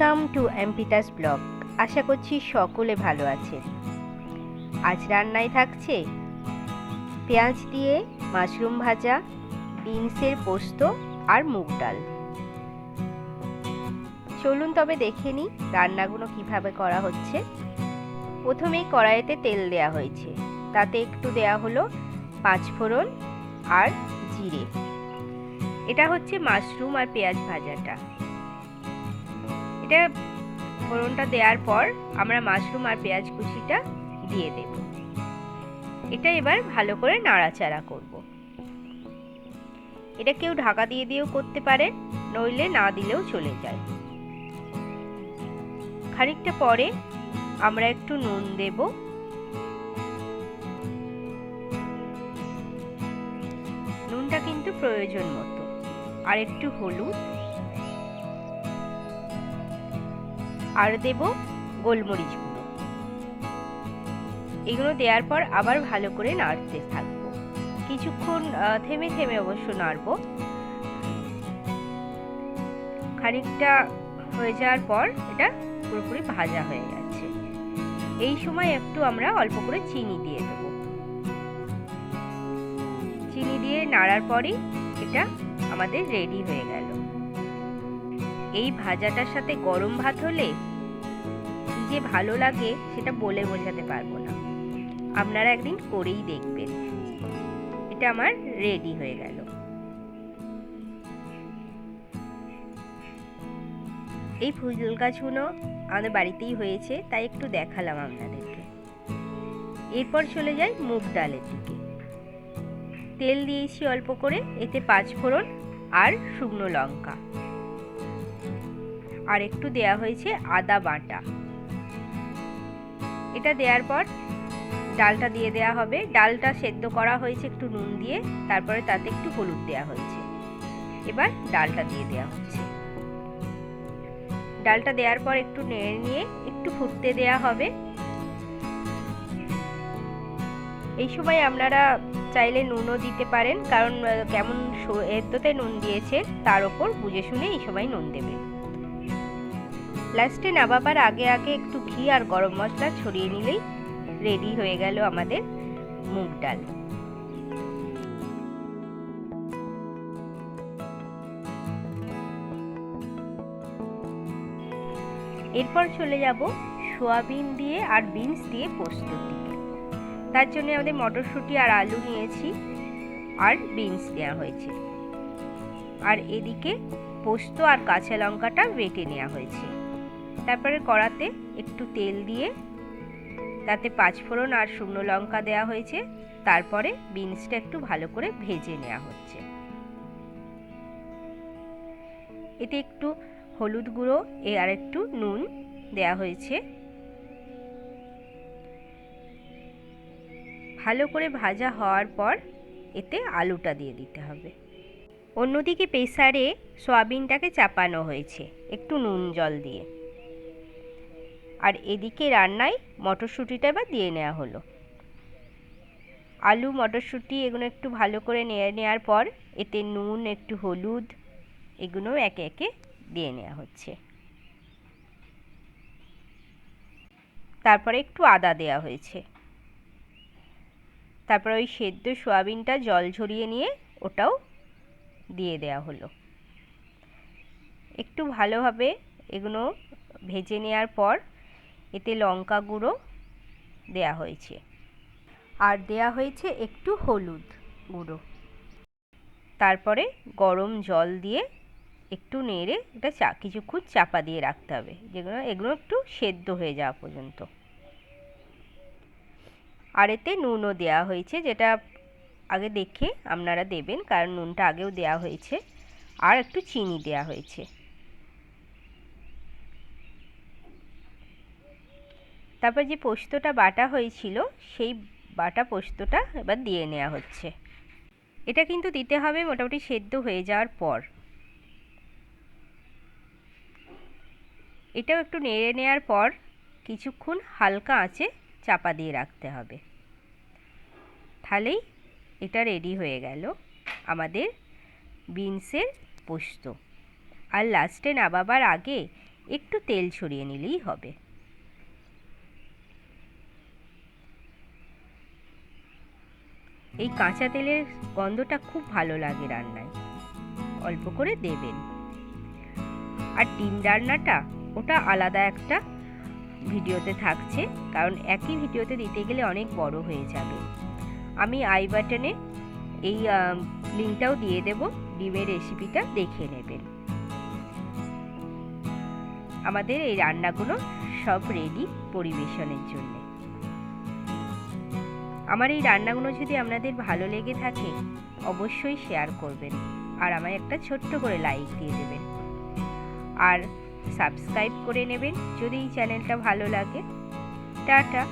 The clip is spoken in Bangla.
ওয়েলকাম টু অ্যাম্পিটাস ব্লগ। আশা করছি সকলে ভালো আছে। আজ রান্নায় থাকছে পেঁয়াজ দিয়ে মাশরুম ভাজা, বিনসের পোস্ত আর মুগ ডাল। চলুন তবে দেখে নিই রান্নাগুলো কিভাবে করা হচ্ছে। প্রথমেই কড়াইতে তেল দেয়া হয়েছে, তাতে একটু দেয়া হলো পাঁচফোড়ন আর জিরে। এটা হচ্ছে মাশরুম আর পেঁয়াজ ভাজাটা। এটা ফোড়নটা দেওয়ার পর আমরা মাশরুম আর পেঁয়াজ কুচিটা দিয়ে দেব। এটা এবার ভালো করে নাড়াচাড়া করব। এটা কেউ ঢাকা দিয়ে দিয়েও করতে পারে, নইলে না দিলেও চলে যায়। খানিকটা পরে আমরা একটু নুন দেব, নুনটা কিন্তু প্রয়োজন মতো, আর একটু হলুদ, আর দেব গোলমরিচ গুঁড়ো। এগুলো দেওয়ার পর আবার ভালো করে নাড়তে থাকবো, কিছুক্ষণ থেমে থেমে অবশ্য নাড়বো। খানিকটা হয়ে যাওয়ার পর এটা পুরোপুরি ভাজা হয়ে যাচ্ছে। এই সময় একটু আমরা অল্প করে চিনি দিয়ে দেব। চিনি দিয়ে নাড়ার পরই এটা আমাদের রেডি হয়ে গেল। এই ভাজাটার সাথে গরম ভাত হলে কি যে ভালো লাগে সেটা বলে বোঝাতে পারবো না। আপনারা একদিন করেই দেখবেন। এটা আমার রেডি হয়ে গেল। এই ফুল গাছগুলো আমাদের বাড়িতেই হয়েছে, তাই একটু দেখালাম আপনাদেরকে। এরপর চলে যাই মুগ ডালের দিকে। তেল দিয়েছি অল্প করে, এতে পাঁচফোড়ন আর শুকনো লঙ্কা, আর একটু দেয়া হয়েছে আদা বাটা। এটা দেওয়ার পর ডালটা দিয়ে দেয়া হবে। ডালটা সেদ্ধ করা হয়েছে একটু নুন দিয়ে, তারপরে তাতে একটু হলুদ দেয়া হয়েছে। এবার ডালটা দিয়ে দেয়া হচ্ছে। ডালটা দেওয়ার পর একটু নেড়ে নিয়ে একটু ফুটতে দেয়া হবে। এই সময় আপনারা চাইলে নুনও দিতে পারেন, কারণ কেমন এতে নুন দিয়েছে তার ওপর বুঝে শুনে এই সময় নুন দেবেন। লাস্টে নামাবার আগে আগে একটু ঘি আর গরম মশলা ছড়িয়ে নিলেই রেডি হয়ে গেল আমাদের মুগ ডাল। এরপর চলে যাব সোয়াবিন দিয়ে আর বিনস দিয়ে পোস্তর দিকে। তার জন্য আমাদের মটরশুঁটি আর আলু নিয়েছি, আর বিনস দেওয়া হয়েছে, আর এদিকে পোস্ত আর কাঁচা লঙ্কাটা বেটে নেওয়া হয়েছে। তারপরে কড়াতে একটু তেল দিয়ে তাতে পাঁচফোড়ন আর শুকনো লঙ্কা দেওয়া হয়েছে। তারপরে বিনসটা একটু ভালো করে ভেজে নেওয়া হচ্ছে। এতে একটু হলুদ গুঁড়ো আর একটু নুন দেওয়া হয়েছে। ভালো করে ভাজা হওয়ার পর এতে আলুটা দিয়ে দিতে হবে। অন্যদিকে প্রেসারে সয়াবিনটাকে চাপানো হয়েছে একটু নুন জল দিয়ে, আর এদিকে রান্নায় মটরশুঁটিটা এবার দিয়ে নেওয়া হলো। আলু মটরশুঁটি এগুলো একটু ভালো করে নেড়ে নেওয়ার পর এতে নুন, একটু হলুদ, এগুলো একে একে দিয়ে নেওয়া হচ্ছে। তারপরে একটু আদা দেওয়া হয়েছে। তারপর ওই সেদ্ধ সয়াবিনটা জল ঝরিয়ে নিয়ে ওটাও দিয়ে দেওয়া হলো। একটু ভালোভাবে এগুলো ভেজে নেওয়ার পর এতে লঙ্কা গুঁড়ো দেওয়া হয়েছে, আর দেওয়া হয়েছে একটু হলুদ গুঁড়ো। তারপরে গরম জল দিয়ে একটু নেড়ে এটা কিছুক্ষণ চাপা দিয়ে রাখতে হবে, এগুলো একটু সেদ্ধ হয়ে যাওয়া পর্যন্ত। আর এতে নুনও দেওয়া হয়েছে, যেটা আগে দেখে আপনারা দেবেন, কারণ নুনটা আগেও দেওয়া হয়েছে। আর একটু চিনি দেওয়া হয়েছে। তারপর যে পোস্তটা বাটা হয়েছিল সেই বাটা পোস্তটা এবার দিয়ে নেওয়া হচ্ছে। এটা কিন্তু দিতে হবে মোটামুটি সেদ্ধ হয়ে যাওয়ার পর। এটাও একটু নেড়ে নেওয়ার পর কিছুক্ষণ হালকা আঁচে চাপা দিয়ে রাখতে হবে। তাহলেই এটা রেডি হয়ে গেল আমাদের বিনসের পোস্ত। আর লাস্টে নামাবার আগে একটু তেল ছড়িয়ে নিলেই হবে। এই কাঁচা তেলের গন্ধটা খুব ভালো লাগে রান্নায়, অল্প করে দেবেন। আর ডিম রান্নাটা ওটা আলাদা একটা ভিডিওতে থাকছে, কারণ একই ভিডিওতে দিতে গেলে অনেক বড় হয়ে যাবে। আমি আই বাটনে এই লিঙ্কটাও দিয়ে দেব, ডিমের রেসিপিটা দেখে নেবেন। আমাদের এই রান্নাগুলো সব রেডি পরিবেশনের জন্য। আমার এই রান্নাগুলো যদি আপনাদের ভালো লেগে থাকে অবশ্যই শেয়ার করবেন, আর আমায় একটা ছোট্ট করে লাইক দিয়ে দেবেন, আর সাবস্ক্রাইব করে নেবেন যদি এই চ্যানেলটা ভালো লাগে। টাটা।